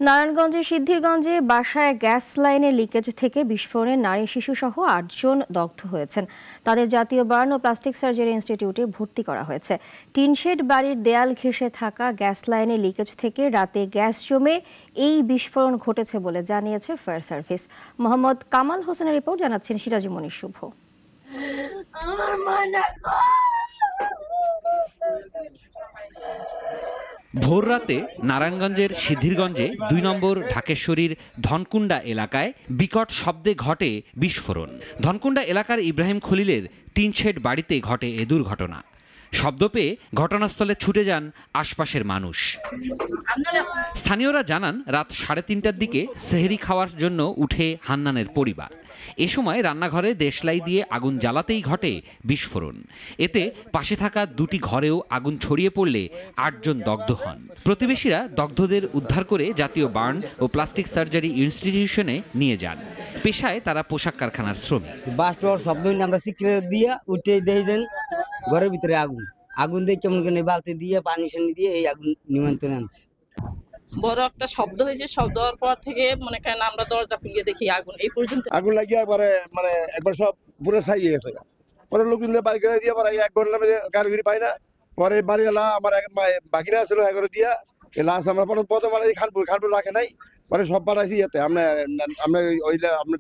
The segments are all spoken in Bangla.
নারায়ণগঞ্জের সিদ্ধিরগঞ্জে বাসায় গ্যাস লাইনের লিকেজ থেকে বিস্ফোরণে নারী শিশুসহ ৮ জন দগ্ধ হয়েছেন। তাদের জাতীয় বার্ন ও প্লাস্টিক সার্জারি ইনস্টিটিউটে ভর্তি করা হয়েছে। টিনশেড বাড়ির দেয়াল ঘেঁষে থাকা গ্যাস লাইনের লিকেজ থেকে রাতে গ্যাস জমে এই বিস্ফোরণ ঘটেছে বলে জানিয়েছে ফায়ার সার্ভিস। মোহাম্মদ কামাল হোসেনের রিপোর্ট, জানাচ্ছেন সিরাজুমণি শুভ। ভোররাতে নারায়ণগঞ্জের সিদ্ধিরগঞ্জে ২ নম্বর ঢাকেশ্বরীর ধনকুণ্ডা এলাকায় বিকট শব্দে ঘটে বিস্ফোরণ। ধনকুণ্ডা এলাকার ইব্রাহিম খলিলের টিনশেড বাড়িতে ঘটে এ দুর্ঘটনা। শব্দ পেয়ে ঘটনাস্থলে ছুটে যান আশপাশের মানুষ। স্থানীয়রা জানান, রাত ৩:৩০টার দিকে সেহরি খাওয়ার জন্য উঠে হান্নানের পরিবার। এ সময় রান্নাঘরে দেশলাই দিয়ে আগুন জ্বালাতেই ঘটে বিস্ফোরণ। এতে পাশে থাকা ২টি ঘরেও আগুন ছড়িয়ে পড়লে ৮ জন দগ্ধ হন। প্রতিবেশীরা দগ্ধদের উদ্ধার করে জাতীয় বার্ন ও প্লাস্টিক সার্জারি ইনস্টিটিউশনে নিয়ে যান। পেশায় তারা পোশাক কারখানার শ্রমিক। শব্দ আমরা সিক্রেট দিয়ে উঠে দিয়ে ঘরের ভিতরে আগুন দিয়ে কেমন করে বালতি দিয়ে পানি সানি দিয়ে এই আগুন নিয়ন্ত্রণে আনছে। বড় একটা শব্দ হয়েছে, শব্দ হওয়ার পর থেকে মনে করেন আমরা দরজা খুলিয়ে দেখি আগুন এই পর্যন্ত আগুন লাগিয়ে একবার সব পুরো ছাইয়ে গেছে। পরে লোক বাড়ি করে দিয়ে 1 ঘন্টা কারিগরি পাই না। পরে বাড়িওয়ালা আমার বাকিরা ছিল এগারো দিয়া লাস্ট আমরা প্রথম খানপুর রাখে নাই, পরে সব পাঠাইছি যাতে আমরা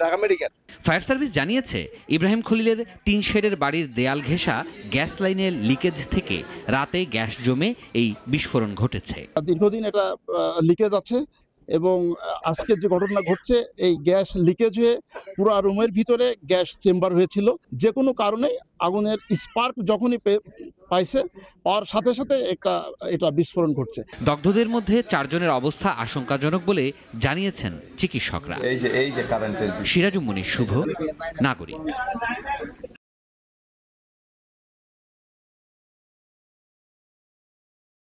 ঢাকা মেডিকেল। ফায়ার সার্ভিস জানিয়েছে, ইব্রাহিম খলিলের টিনশেডের বাড়ির দেয়াল ঘেঁষা গ্যাস লাইনের লিকেজ থেকে রাতে গ্যাস জমে এই বিস্ফোরণ ঘটেছে। দীর্ঘদিন এটা লিকেজ আছে এবং আজকের যে ঘটনা ঘটছে, এই গ্যাস লিকেজ হয়ে পুরো রুমের ভিতরে গ্যাস চেম্বার হয়েছিল। যে কোনো কারণে আগুনের স্পার্ক যখনই পাইছে, পাওয়ার সাথে সাথে এটা বিস্ফোরণ ঘটছে। দগ্ধদের মধ্যে 4 জনের অবস্থা আশঙ্কাজনক বলে জানিয়েছেন চিকিৎসকরা। এই যে কারেন্টের সিরাজুমণি শুভ, নাগরিক।